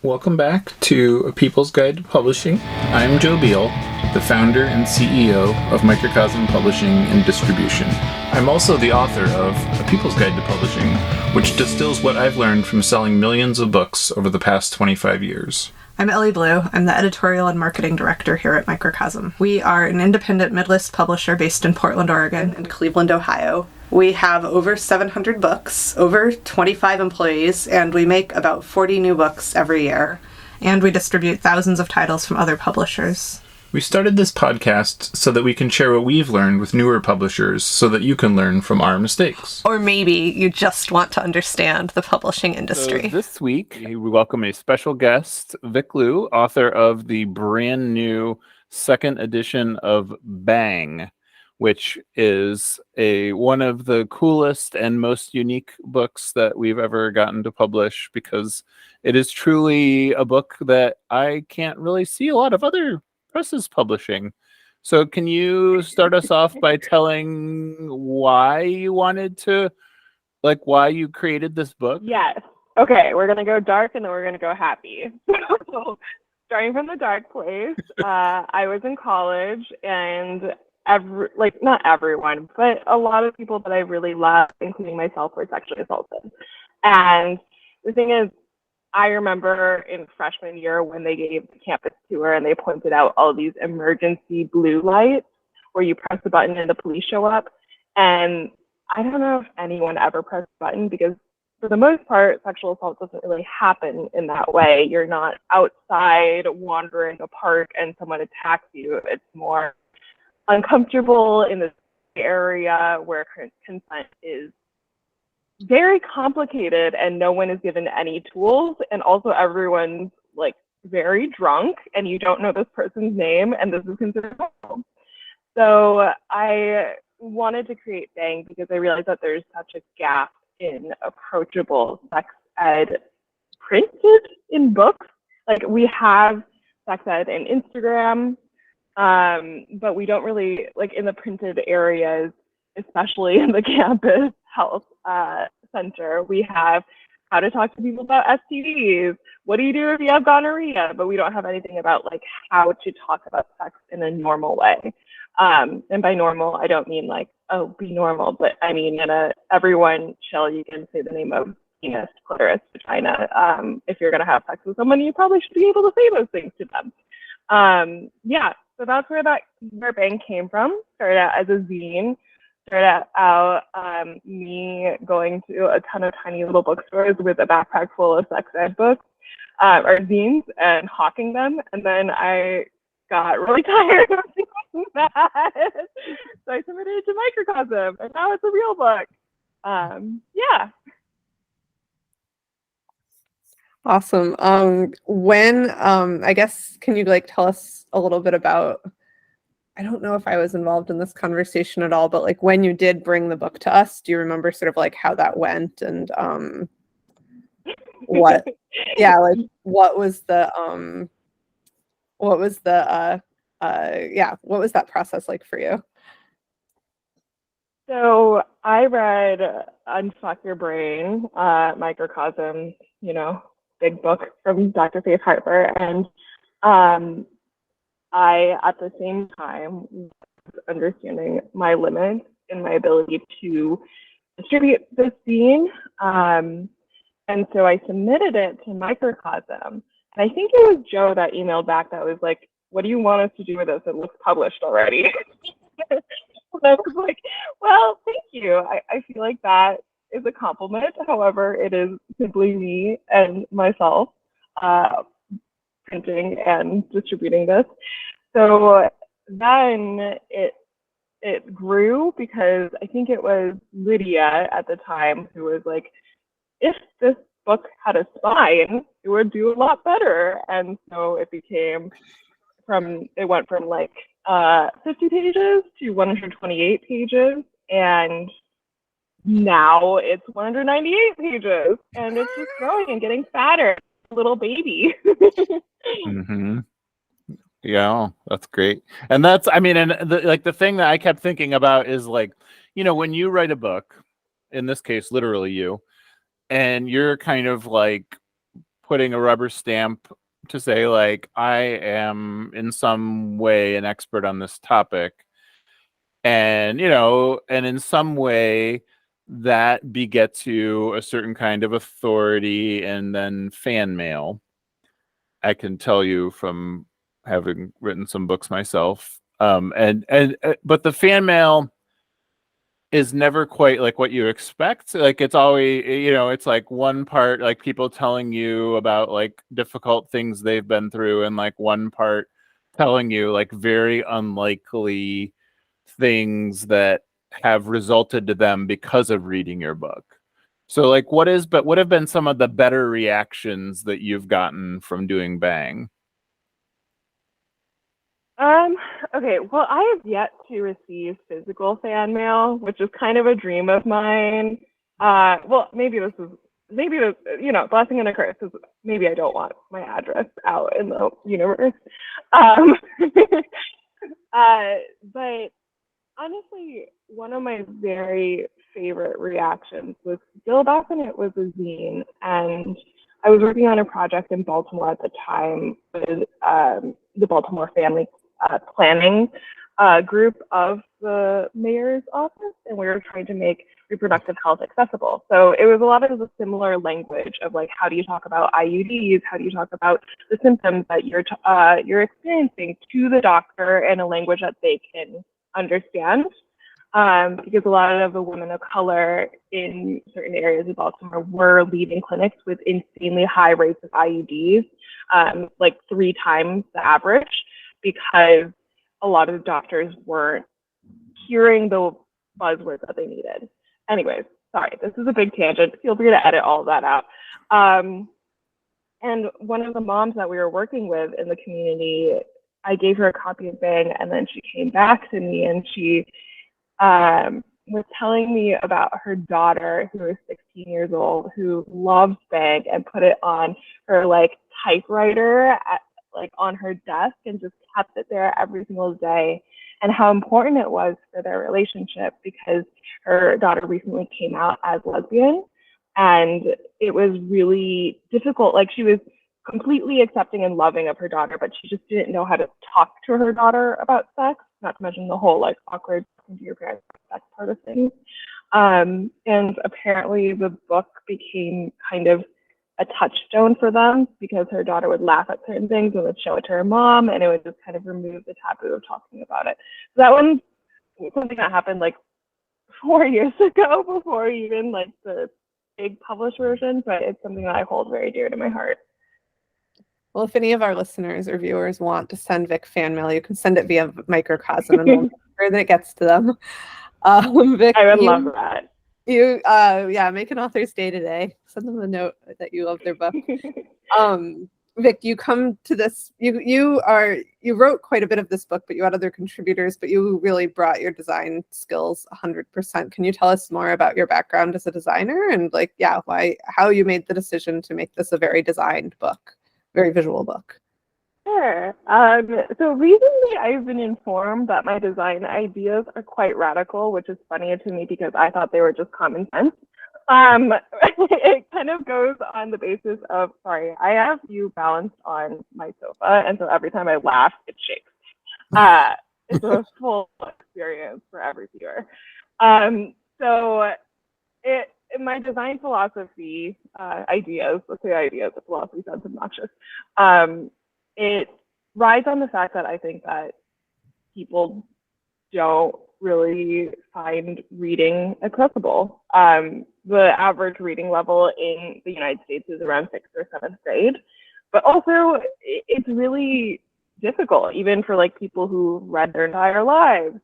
Welcome back to A People's Guide to Publishing. I'm Joe Beal, the founder and CEO of Microcosm Publishing and Distribution. I'm also the author of A People's Guide to Publishing, which distills what I've learned from selling millions of books over the past 25 years. I'm Vic Liu. I'm the editorial and marketing director here at Microcosm. We are an independent mid-list publisher based in Portland, Oregon, and Cleveland, Ohio. We have over 700 books, over 25 employees, and we make about 40 new books every year. And we distribute thousands of titles from other publishers. We started this podcast so that we can share what we've learned with newer publishers so that you can learn from our mistakes. Or maybe you just want to understand the publishing industry. So this week, we welcome a special guest, Vic Liu, author of the brand new second edition of Bang, which is one of the coolest and most unique books that we've ever gotten to publish, because it is truly a book that I can't really see a lot of other presses publishing. So can you start us off by telling why you wanted to, why you created this book? Yes. Okay, we're going to go dark and then we're going to go happy. So, starting from the dark place, I was in college, and not everyone, but a lot of people that I really loved, including myself, were sexually assaulted. And the thing is, I remember in freshman year when they gave the campus tour and they pointed out all these emergency blue lights where you press the button and the police show up. And I don't know if anyone ever pressed the button, because for the most part, sexual assault doesn't really happen in that way. You're not outside wandering a park and someone attacks you. It's more uncomfortable in this area where consent is very complicated and no one is given any tools, and also everyone's very drunk and you don't know this person's name, and this is considered normal. So I wanted to create Bang because I realized that there's such a gap in approachable sex ed printed in books. We have sex ed in Instagram, but we don't really, in the printed areas, especially in the campus health center, we have how to talk to people about STDs. What do you do if you have gonorrhea? But we don't have anything about how to talk about sex in a normal way. And by normal, I don't mean be normal, but I mean everyone chill. You can say the name of penis, clitoris, vagina. If you're gonna have sex with someone, you probably should be able to say those things to them. So that's where Bang came from. Started out as a zine. Started out me going to a ton of tiny little bookstores with a backpack full of sex ed books or zines and hawking them. And then I got really tired of doing that. So I submitted it to Microcosm, and now it's a real book. Awesome. When I guess, can you tell us a little bit about, I don't know if I was involved in this conversation at all, but when you did bring the book to us, do you remember sort of how that went, and what what was that process like for you? So I read Unfuck Your Brain, Microcosm, big book from Dr. Faith Harper, and I, at the same time, was understanding my limits in my ability to distribute this zine. And so I submitted it to Microcosm. And I think it was Joe that emailed back that was like, what do you want us to do with this? It looks published already. And I was like, well, thank you. I feel like that is a compliment. However, it is simply me and myself printing and distributing this. So then it grew, because I think it was Lydia at the time who was like, if this book had a spine, it would do a lot better. And so it went from 50 pages to 128 pages, and now it's 198 pages, and it's just growing and getting fatter. Little baby. Mm-hmm. Yeah, that's great. And that's, the thing that I kept thinking about is when you write a book, in this case, literally you, and you're kind of putting a rubber stamp to say like I am in some way an expert on this topic, and and in some way that begets you a certain kind of authority and then fan mail. I can tell you from having written some books myself, but the fan mail is never quite like what you expect. Like it's always, it's like one part like people telling you about like difficult things they've been through, and like one part telling you like very unlikely things that have resulted to them because of reading your book. So like what have been some of the better reactions that you've gotten from doing Bang? Okay, well, I have yet to receive physical fan mail, which is kind of a dream of mine. Well, maybe this, blessing and a curse, because maybe I don't want my address out in the universe. But honestly, one of my very favorite reactions was still back when it was a zine, and I was working on a project in Baltimore at the time with the Baltimore Family Planning group of the mayor's office, and we were trying to make reproductive health accessible. So it was a lot of the similar language of like, how do you talk about IUDs? How do you talk about the symptoms that you're experiencing to the doctor in a language that they can understand? Because a lot of the women of color in certain areas of Baltimore were leading clinics with insanely high rates of IUDs, like 3 times the average, because a lot of the doctors weren't hearing the buzzwords that they needed. Anyways, sorry, this is a big tangent. Feel free to edit all of that out. And one of the moms that we were working with in the community, I gave her a copy of Bang, and then she came back to me and she was telling me about her daughter, who is 16 years old, who loves Bang and put it on her like typewriter like on her desk and just kept it there every single day, and how important it was for their relationship, because her daughter recently came out as lesbian, and it was really difficult. Like, she was completely accepting and loving of her daughter, but she just didn't know how to talk to her daughter about sex, not to mention the whole like awkward talking to your parents sex part of things. And apparently the book became kind of a touchstone for them, because her daughter would laugh at certain things and would show it to her mom, and it would just kind of remove the taboo of talking about it. So that one's something that happened like 4 years ago, before even like the big published version, but it's something that I hold very dear to my heart. Well, if any of our listeners or viewers want to send Vic fan mail, you can send it via Microcosm, and we'll make sure that it gets to them. Vic, I would love that. Make an author's day today. Send them a note that you love their book. Vic, you come to this. You wrote quite a bit of this book, but you had other contributors. But you really brought your design skills 100%. Can you tell us more about your background as a designer, and how you made the decision to make this a very designed book, very visual book? Sure. So recently I've been informed that my design ideas are quite radical, which is funny to me because I thought they were just common sense. It kind of goes on the basis of, sorry, I have you balanced on my sofa, and so every time I laugh, it shakes. It's a full experience for every viewer. My design philosophy, ideas, let's say ideas, the philosophy sounds obnoxious. It rides on the fact that I think that people don't really find reading accessible. The average reading level in the United States is around 6th or 7th grade, but also it's really difficult, even for like people who read their entire lives,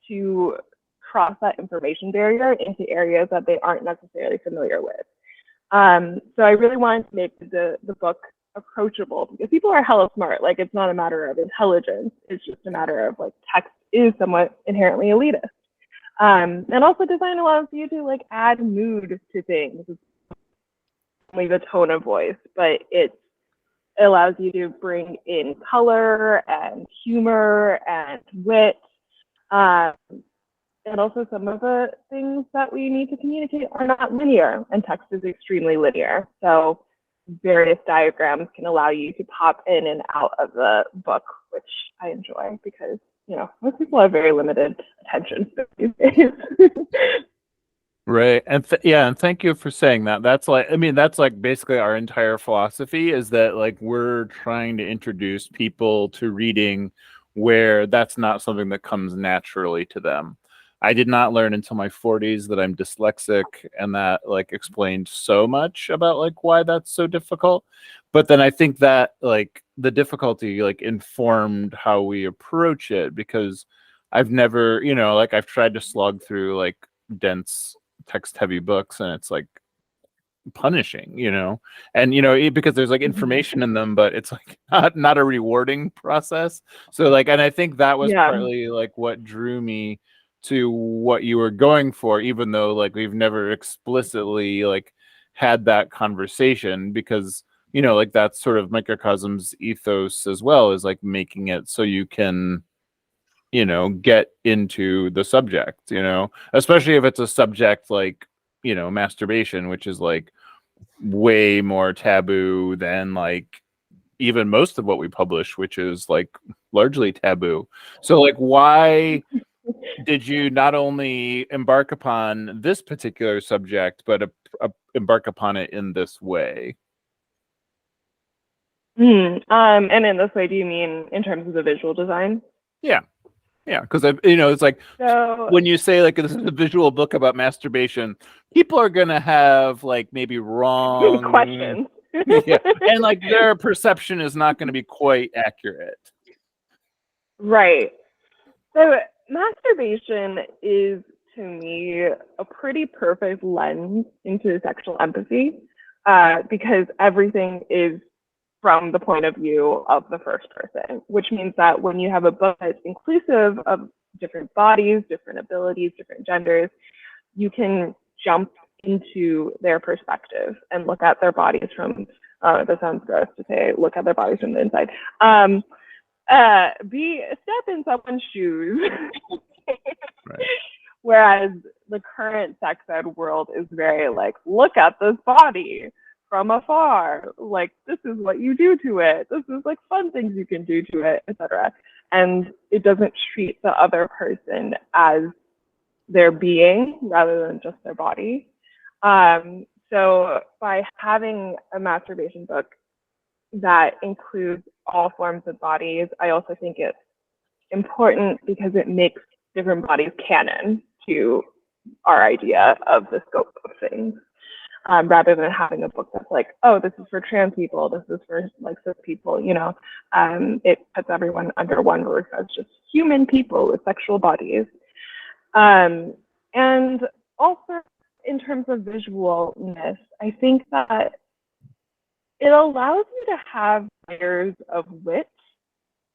to cross that information barrier into areas that they aren't necessarily familiar with. So I really wanted to make the book approachable, because people are hella smart. Like, it's not a matter of intelligence, it's just a matter of like text is somewhat inherently elitist. And also design allows you to like add mood to things. It's only the tone of voice, but it allows you to bring in color and humor and wit. And also some of the things that we need to communicate are not linear, and text is extremely linear. So various diagrams can allow you to pop in and out of the book, which I enjoy because, most people have very limited attention these days. Right. And and thank you for saying that. That's like basically our entire philosophy is that like we're trying to introduce people to reading where that's not something that comes naturally to them. I did not learn until my 40s that I'm dyslexic, and that like explained so much about like why that's so difficult. But then I think that like the difficulty like informed how we approach it, because I've never, like I've tried to slog through like dense text heavy books, and it's like punishing, and because there's like information in them, but it's like not a rewarding process. So like, and I think that was Yeah. partly like what drew me to what you were going for, even though like we've never explicitly like had that conversation, because like that's sort of Microcosm's ethos as well, is like making it so you can get into the subject, especially if it's a subject like, masturbation, which is like way more taboo than like even most of what we publish, which is like largely taboo. So like, why did you not only embark upon this particular subject, but embark upon it in this way? And in this way, do you mean in terms of the visual design? Yeah. Yeah, because it's like, So when you say like this is a visual book about masturbation, people are gonna have like maybe wrong questions. Yeah, and like their perception is not going to be quite accurate. Right. So masturbation is, to me, a pretty perfect lens into sexual empathy, because everything is from the point of view of the first person, which means that when you have a book that's inclusive of different bodies, different abilities, different genders, you can jump into their perspective and look at their bodies from, that sounds gross to say, look at their bodies from the inside. Step in someone's shoes. Right. Whereas the current sex ed world is very like, look at this body from afar, like this is what you do to it, this is like fun things you can do to it, etc. And it doesn't treat the other person as their being rather than just their body. So by having a masturbation book that includes all forms of bodies, I also think it's important because it makes different bodies canon to our idea of the scope of things. Rather than having a book that's like, oh, this is for trans people, this is for like cis people, it puts everyone under one roof as just human people with sexual bodies. And also in terms of visualness, I think that it allows you to have layers of wit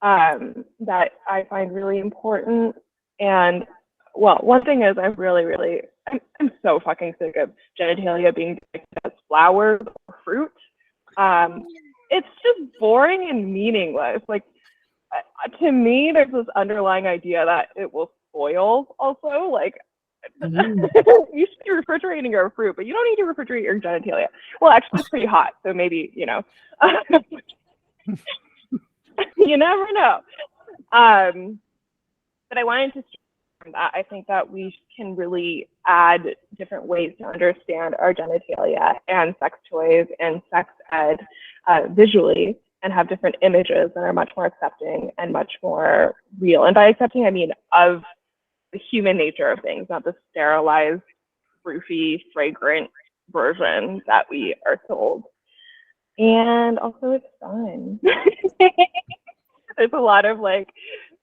that I find really important. And well, one thing is I'm so fucking sick of genitalia being depicted as flowers or fruit. It's just boring and meaningless. Like, to me, there's this underlying idea that it will spoil also. Like, you should be refrigerating your fruit, but you don't need to refrigerate your genitalia. Well, actually, it's pretty hot, so maybe, you never know. But I wanted to from that. I think that we can really add different ways to understand our genitalia and sex toys and sex ed visually, and have different images that are much more accepting and much more real. And by accepting, I mean of the human nature of things, not the sterilized, roofy, fragrant version that we are sold. And also it's fun. There's a lot of like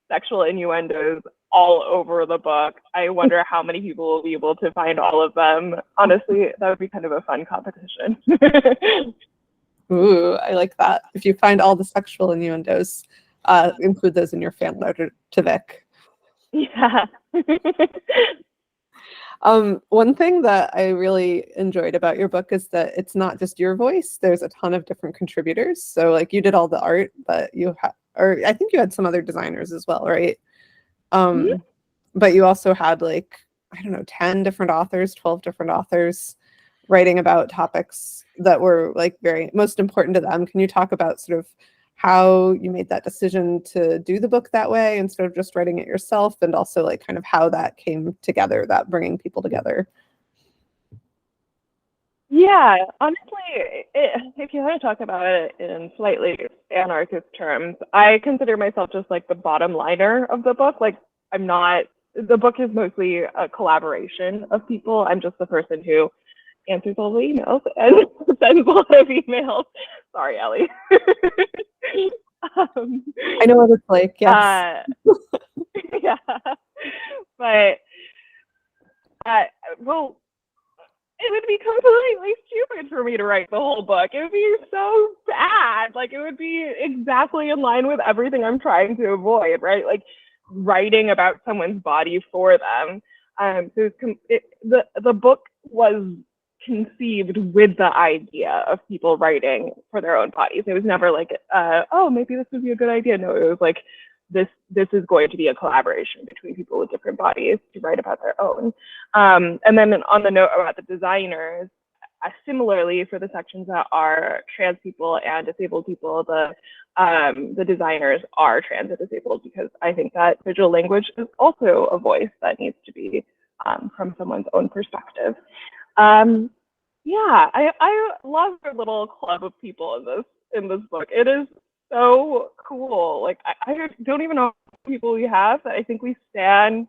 sexual innuendos all over the book. I wonder how many people will be able to find all of them. Honestly, that would be kind of a fun competition. Ooh, I like that. If you find all the sexual innuendos, include those in your fan letter to Vic. Yeah. One thing that I really enjoyed about your book is that it's not just your voice. There's a ton of different contributors. So like you did all the art, but or I think you had some other designers as well, right? But you also had like, I don't know, 10 different authors, 12 different authors writing about topics that were like very most important to them. Can you talk about sort of how you made that decision to do the book that way instead of just writing it yourself, and also like kind of how that came together, that bringing people together? Yeah, honestly, if you want to talk about it in slightly anarchist terms, I consider myself just like the bottom liner of the book. Like, I'm not, the book is mostly a collaboration of people. I'm just the person who answers all the emails and sends a lot of emails. Sorry, Ellie. I know what it's like, yes. Yeah, but well, it would be completely stupid for me to write the whole book. It would be so bad. Like, it would be exactly in line with everything I'm trying to avoid, right? Like, writing about someone's body for them. So the book was conceived with the idea of people writing for their own bodies. It was never like, oh, maybe this would be a good idea. No, it was like, this is going to be a collaboration between people with different bodies to write about their own. And then on the note about the designers, similarly for the sections that are trans people and disabled people, the designers are trans and disabled, because I think that visual language is also a voice that needs to be from someone's own perspective. Yeah, I love our little club of people in this book. It is so cool. Like, I don't even know how many people we have. I think we have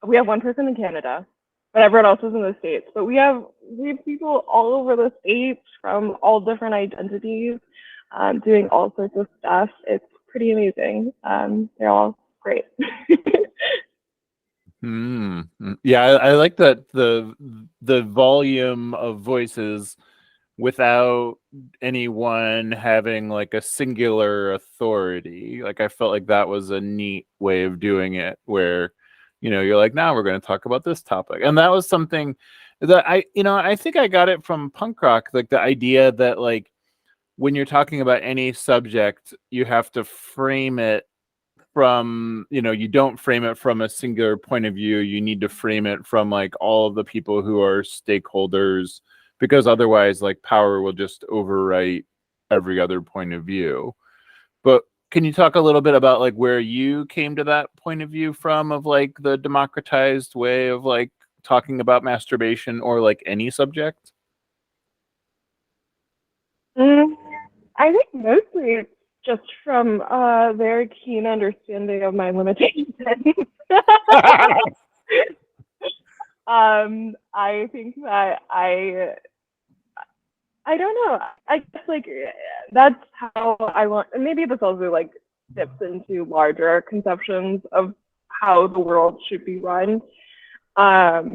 one person in Canada, but everyone else is in the States. But we have people all over the States from all different identities, doing all sorts of stuff. It's pretty amazing. They're all great. Yeah, I like that the volume of voices without anyone having like a singular authority. Like, I felt like that was a neat way of doing it, where, you're like, now we're going to talk about this topic. And that was something that I think I got it from punk rock, like the idea that, like, when you're talking about any subject, you have to frame it from, you don't frame it from a singular point of view. You need to frame it from like all of the people who are stakeholders, because otherwise, like, power will just overwrite every other point of view. But can you talk a little bit about like where you came to that point of view from, of like the democratized way of like talking about masturbation or like any subject? I think mostly it's just from a very keen understanding of my limitations. I think that I don't know. I guess like that's how I want. And maybe this also like dips into larger conceptions of how the world should be run. But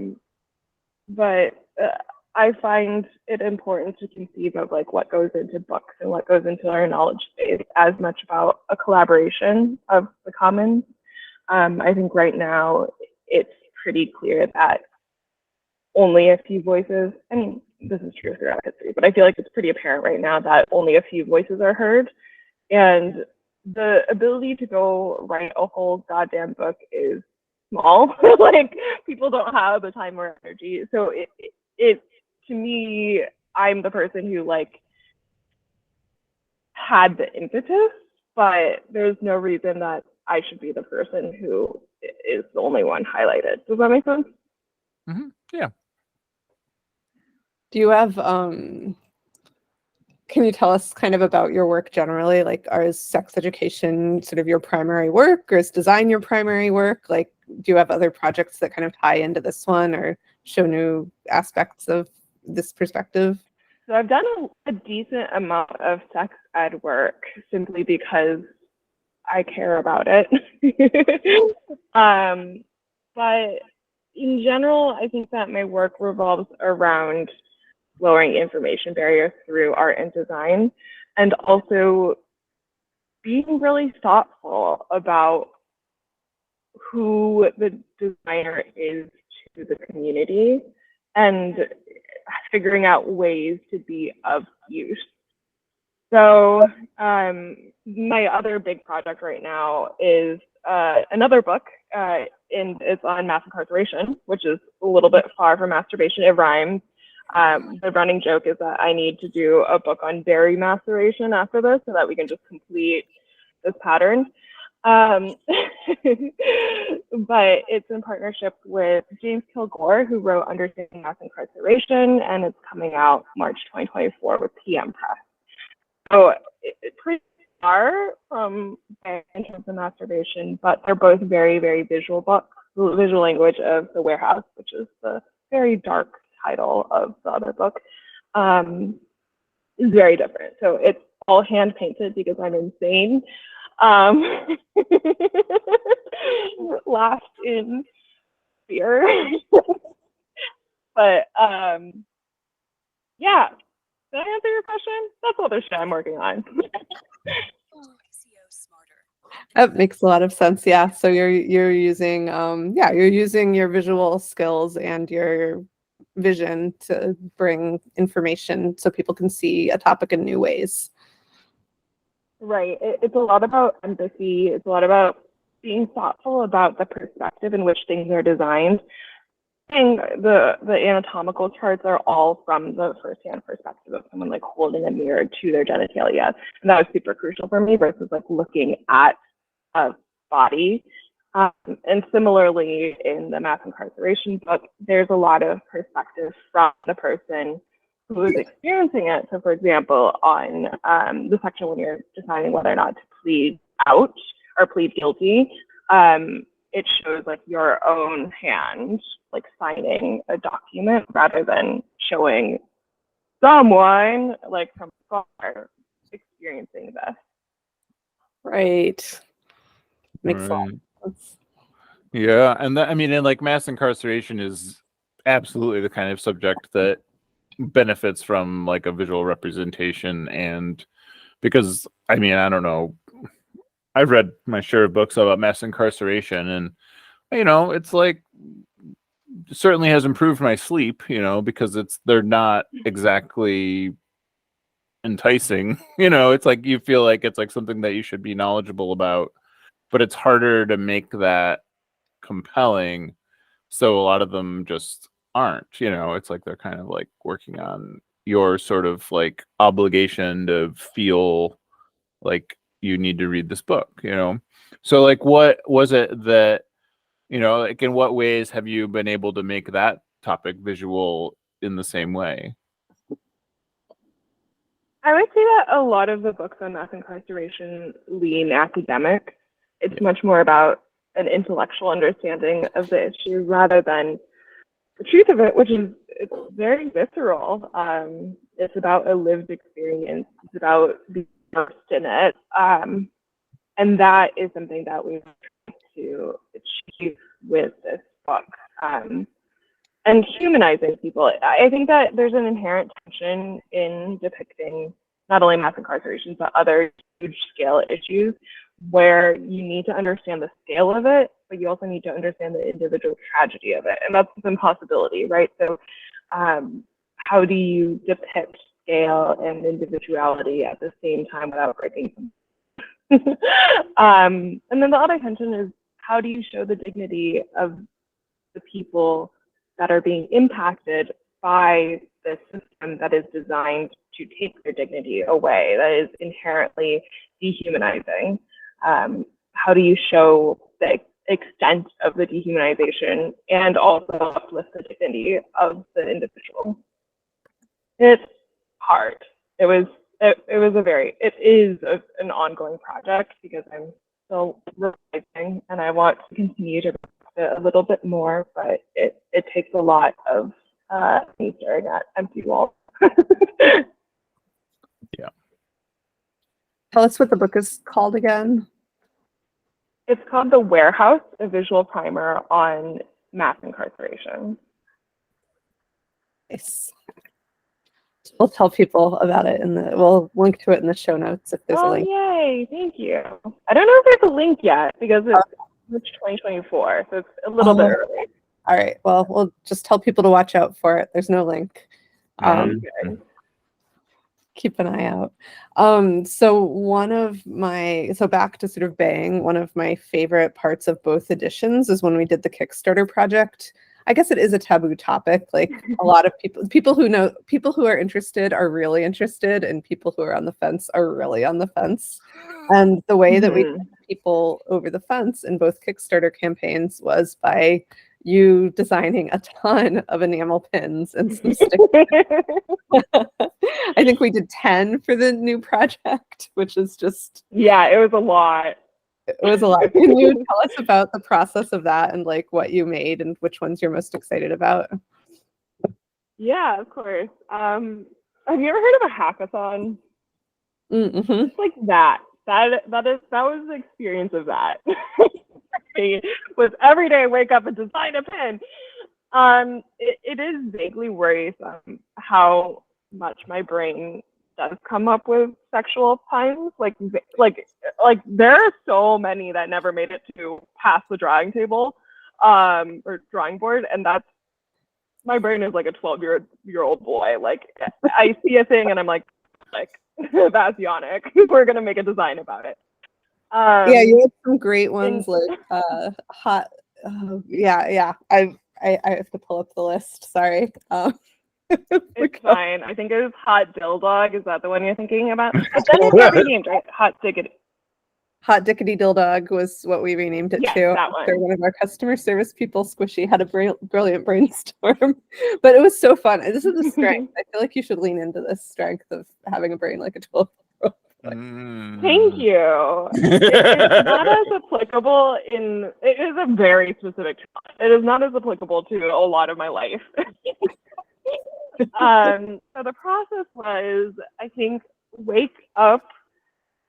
I find it important to conceive of like what goes into books and what goes into our knowledge space as much about a collaboration of the commons. I think right now it's pretty clear that only a few voices, I mean, this is true throughout history, but I feel like it's pretty apparent right now that only a few voices are heard. And the ability to go write a whole goddamn book is small. Like, people don't have the time or energy. So it to me, I'm the person who like had the impetus, but there's no reason that I should be the person who is the only one highlighted. Does that make sense? Yeah. Do you have can you tell us kind of about your work generally? Like, is sex education sort of your primary work, or is design your primary work? Like, do you have other projects that kind of tie into this one or show new aspects of this perspective? So I've done a decent amount of sex ed work simply because I care about it. But in general, I think that my work revolves around lowering information barriers through art and design, and also being really thoughtful about who the designer is to the community and figuring out ways to be of use. So my other big project right now is another book, and it's on mass incarceration, which is a little bit far from masturbation. It rhymes. The running joke is that I need to do a book on dairy masturbation after this so that we can just complete this pattern. But it's in partnership with James Kilgore, who wrote Understanding Mass Incarceration, and it's coming out March 2024 with PM Press. So it's pretty far from in terms of masturbation, but they're both very, very visual books. The visual language of The Warehouse, which is the very dark title of the other book, is very different. So it's all hand painted because I'm insane. Last in fear. But yeah. Did I answer your question? That's all the shit I'm working on. That makes a lot of sense. Yeah. So you're using you're using your visual skills and your vision to bring information so people can see a topic in new ways. Right. It's a lot about empathy. It's a lot about being thoughtful about the perspective in which things are designed. And the anatomical charts are all from the firsthand perspective of someone like holding a mirror to their genitalia. And that was super crucial for me versus like looking at a body. And similarly, in the mass incarceration book, there's a lot of perspective from the person who is experiencing it. So, for example, on the section when you're deciding whether or not to plead out or plead guilty, it shows like your own hand, like signing a document rather than showing someone like from far experiencing this. Right. Makes a lot of sense. Yeah, and that, I mean, and like mass incarceration is absolutely the kind of subject that benefits from like a visual representation, and because I mean, I don't know, I've read my share of books about mass incarceration, and it's like certainly has improved my sleep, because they're not exactly enticing. It's like you feel like it's like something that you should be knowledgeable about, but it's harder to make that compelling. So a lot of them just aren't, it's like they're kind of like working on your sort of like obligation to feel like you need to read this book. So like what was it that, like in what ways have you been able to make that topic visual in the same way? I would say that a lot of the books on mass incarceration lean academic. It's much more about an intellectual understanding of the issue rather than the truth of it, which is it's very visceral. It's about a lived experience. It's about being immersed in it. And that is something that we've tried to achieve with this book. And humanizing people. I think that there's an inherent tension in depicting not only mass incarceration, but other huge scale issues where you need to understand the scale of it, but you also need to understand the individual tragedy of it. And that's an impossibility, right? So how do you depict scale and individuality at the same time without breaking them? And then the other tension is how do you show the dignity of the people that are being impacted by the system that is designed to take their dignity away, that is inherently dehumanizing. How do you show the extent of the dehumanization and also uplift the dignity of the individual? It's hard. It is an ongoing project because I'm still revising and I want to continue to a little bit more, but it takes a lot of me staring at empty walls. Yeah. Tell us what the book is called again. It's called The Warehouse, a visual primer on mass incarceration. Nice. We'll tell people about it we'll link to it in the show notes if there's a link. Yay, thank you. I don't know if there's a link yet because it's March 2024, so it's a little bit early. All right. Well, we'll just tell people to watch out for it. There's no link. Keep an eye out. So back to sort of Bang, one of my favorite parts of both editions is when we did the Kickstarter project. I guess it is a taboo topic. Like a lot of people who are interested are really interested, and people who are on the fence are really on the fence. And the way that we Mhm. get people over the fence in both Kickstarter campaigns was by you designing a ton of enamel pins and some stickers. I think we did 10 for the new project, which is just Yeah, it was a lot. it was a lot. Can you tell us about the process of that and like what you made and which ones you're most excited about? Yeah, of course. Have you ever heard of a hackathon? Mm-hmm. It's like that. That was the experience of that. Was every day I wake up and design a pin. It is vaguely worrisome how much my brain does come up with sexual puns. Like there are so many that never made it to past the drawing table, or drawing board, and that's my brain is like a 12-year-old boy. Like I see a thing and I'm like that's Yannick. We're gonna make a design about it. Yeah, you had some great ones and like hot. Oh, yeah. I have to pull up the list. Sorry. It's fine. I think it was Hot Dill Dog. Is that the one you're thinking about? But then it got renamed, right? Hot Diggity. Hot Dickety Dill Dog was what we renamed it Yes, to. that After one. one of our customer service people, Squishy, had a brilliant brainstorm. But it was so fun. This is the strength. I feel like you should lean into this strength of having a brain like a 12-year-old. Thank you. It's not as applicable it is a very specific talent. It is not as applicable to a lot of my life. So the process was, I think, wake up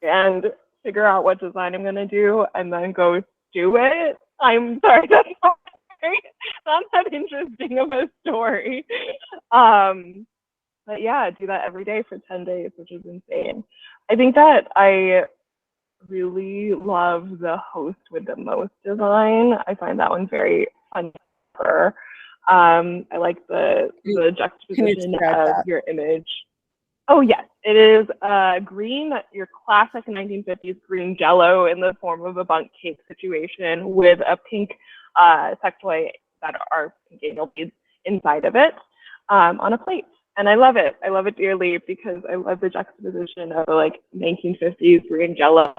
and figure out what design I'm going to do and then go do it. I'm sorry, that's not that interesting of a story. But yeah, do that every day for 10 days, which is insane. I think that I really love the host with the most design. I find that one very fun. I like the juxtaposition of your image. Oh yes, it is green, your classic 1950s green Jello in the form of a bundt cake situation with a pink sex toy that are pink anal beads inside of it on a plate. And I love it. I love it dearly because I love the juxtaposition of like 1950s green Jello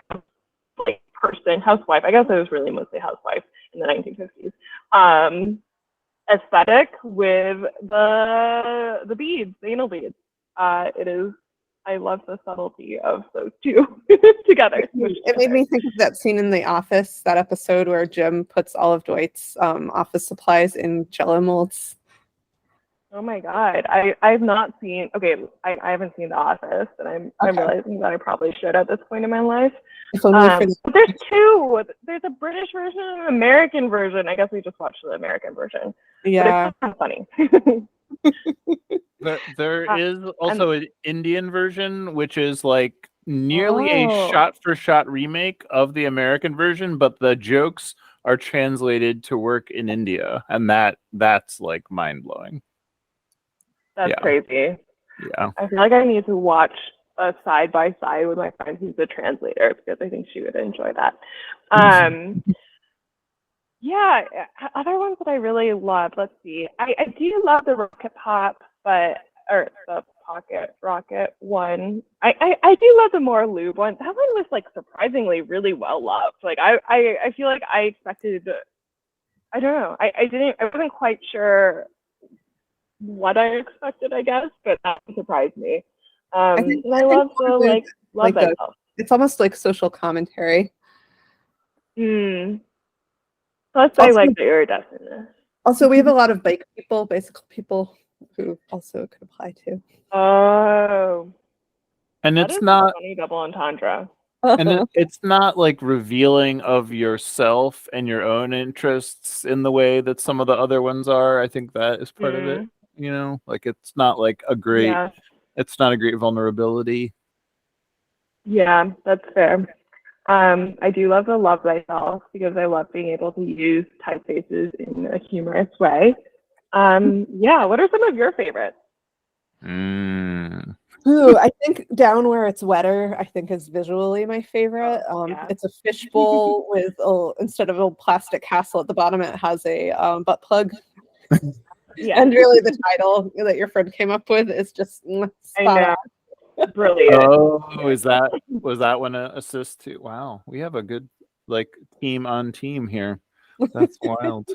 like person, housewife. I guess I was really mostly housewife in the 1950s. Aesthetic with the beads, the anal beads. It is. I love the subtlety of those two together. It made me think of that scene in The Office, that episode where Jim puts all of Dwight's office supplies in Jello molds. Oh my God. I've not seen, okay, I haven't seen The Office, and I'm realizing that I probably should at this point in my life. But there's two. There's a British version and an American version. I guess we just watched the American version. Yeah. But it's kind of funny. There is also an Indian version, which is like nearly a shot-for-shot remake of the American version, but the jokes are translated to work in India, and that's like mind-blowing. That's crazy. Yeah. I feel like I need to watch a side by side with my friend who's a translator because I think she would enjoy that. Yeah, other ones that I really love. Let's see. I do love the Rocket Pop, or the Pocket Rocket one. I do love the more lube one. That one was like surprisingly really well loved. Like I feel like I expected. I don't know. I wasn't quite sure what I expected, I guess, but that surprised me. I love the love thyself. It's almost like social commentary. Plus, also, I like the iridescentness. Also, we have a lot of bike people, bicycle people, who also could apply to. Oh. And it's not funny double entendre. And it's not like revealing of yourself and your own interests in the way that some of the other ones are. I think that is part of it. You know, like it's not like it's not a great vulnerability. Yeah, that's fair. I do love the love thyself because I love being able to use typefaces in a humorous way. Yeah, what are some of your favorites? Ooh, I think Down Where It's Wetter, I think is visually my favorite. It's a fishbowl with instead of a plastic castle at the bottom, it has a butt plug Yeah, And really, the title that your friend came up with is just I spot know. on. Brilliant. Oh, was that one a assist too? Wow, we have a good like team on team here. That's wild.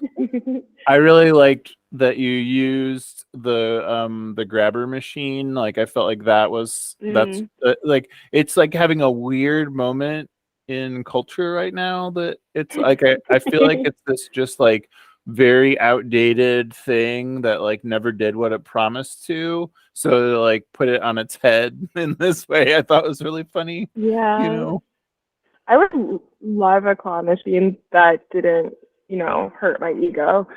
I really liked that you used the grabber machine. Like I felt like that's Mm. like it's like having a weird moment in culture right now that it's like I feel like it's this just like very outdated thing that like never did what it promised to. So to like put it on its head in this way, I thought was really funny, you Yeah. know. I would love a claw machine that didn't, hurt my ego.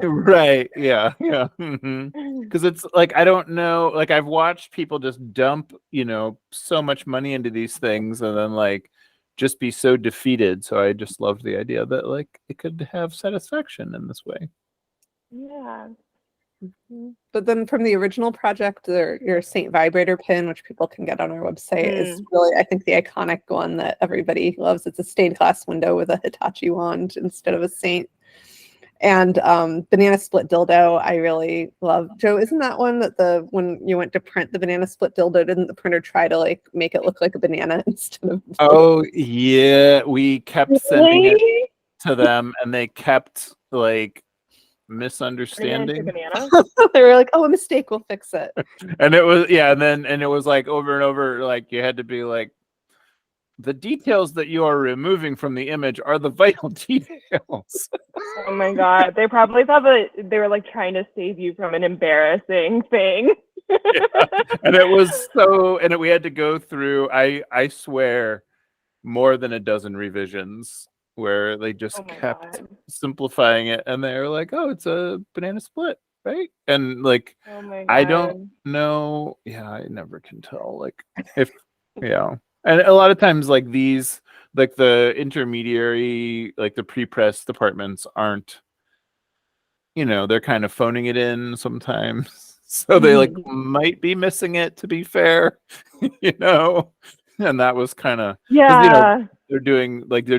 Right. Yeah. Yeah. Because it's like I don't know. Like I've watched people just dump, so much money into these things and then like just be so defeated. So I just loved the idea that like it could have satisfaction in this way. Yeah. But then from the original project, your Saint vibrator pin, which people can get on our website, is Mm. really, I think, the iconic one that everybody loves. It's a stained glass window with a Hitachi wand instead of a saint. And banana split dildo, I really love. Joe, isn't that one that when you went to print the banana split dildo, didn't the printer try to like make it look like a banana instead of? Oh yeah, we kept sending it Really? to them, and they kept like Turning it into misunderstanding. banana? They were like, "Oh, a mistake. We'll fix it." And it was and it was like over and over, like you had to be like, the details that you are removing from the image are the vital details. Oh my god. They probably thought that they were like trying to save you from an embarrassing thing. And it was so, we had to go through, I swear, more than a dozen revisions where they Oh just my kept god. simplifying it, and they're like, oh, it's a banana split, right? And like Oh my I don't god. know. Yeah, I never can tell. Like if yeah. And a lot of times like these like the intermediary, like the pre-press departments aren't, they're kind of phoning it in sometimes. So they like might be missing it, to be fair, you know. And that was kind of because Yeah. they're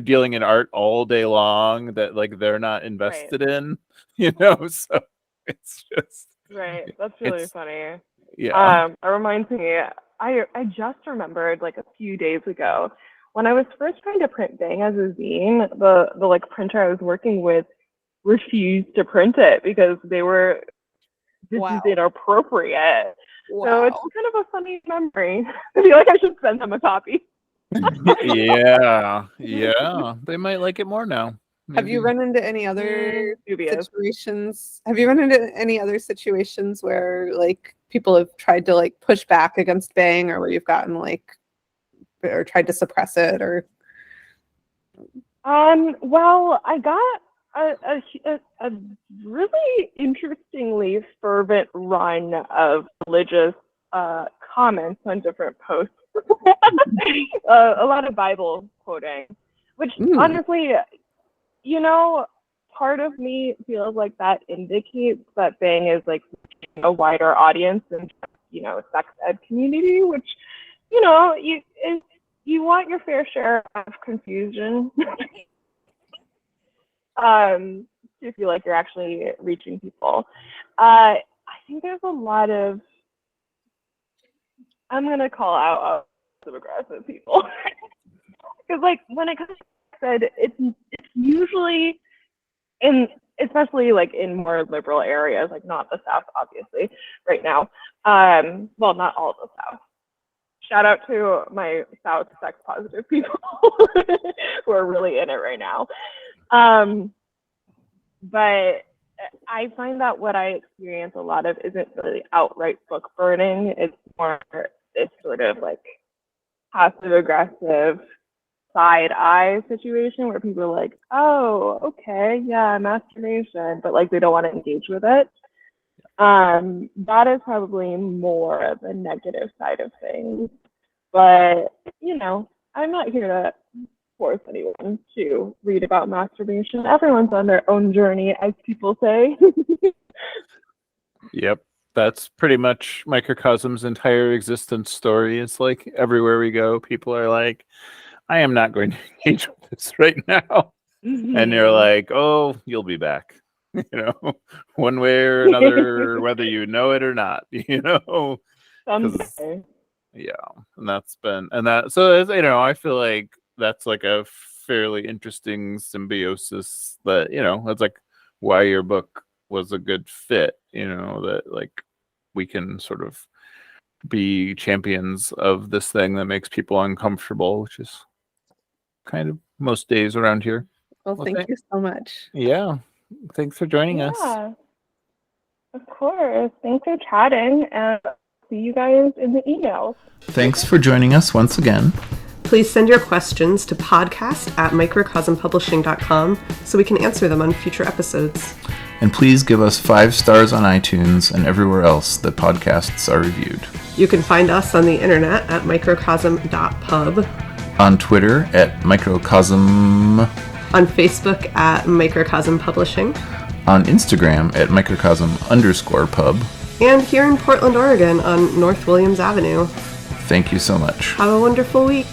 dealing in art all day long that like they're not Right. invested in, so it's just Right. That's really it's funny. yeah. It reminds me, I just remembered like a few days ago when I was first trying to print Bang as a zine, the like printer I was working with refused to print it because they were this is Wow. inappropriate. So it's Wow. kind of a funny memory. I feel like I should send them a copy. Yeah, yeah. They might like it more now. Have you Maybe. run into any other Dubious. situations? Have you run into any other situations where like people have tried to like push back against Bang, or where you've gotten like or tried to suppress it, or? Well, I got a really interestingly fervent run of religious comments on different posts. A lot of Bible quoting, which honestly, part of me feels like that indicates that Bang is like a wider audience than sex ed community, which you want your fair share of confusion. To feel like you're actually reaching people. I think there's a lot of, I'm gonna call out aggressive people because like when it comes to said it's usually in, especially like in more liberal areas, like not the South obviously right now. Well, not all of the South. Shout out to my South sex positive people who are really in it right now. But I find that what I experience a lot of isn't really outright book burning. It's more this sort of like passive aggressive side eye situation where people are like, oh, okay, yeah, masturbation, but like they don't want to engage with it. That is probably more of the negative side of things. But, I'm not here to force anyone to read about masturbation. Everyone's on their own journey, as people say. Yep. That's pretty much Microcosm's entire existence story. It's like everywhere we go, people are like, I am not going to engage with this right now. And you're like, oh, you'll be back. you know, one way or another, whether you know it or not, you know. 'Cause, Someday. yeah, and that's been and that so as you know, I feel like that's like a fairly interesting symbiosis that that's like why your book was a good fit. That like we can sort of be champions of this thing that makes people uncomfortable, which is kind of most days around here. Well, Well, thank you so much. Yeah, thanks for joining us. Yeah, of course. Thanks for chatting, and see you guys in the emails. Thanks for joining us once again. Please send your questions to podcast@microcosmpublishing.com so we can answer them on future episodes. And please give us 5 stars on iTunes and everywhere else that podcasts are reviewed. You can find us on the internet at microcosm.pub, On Twitter at Microcosm, on Facebook at Microcosm Publishing, on Instagram at Microcosm_pub. and here in Portland, Oregon on North Williams Avenue. Thank you so much. Have a wonderful week.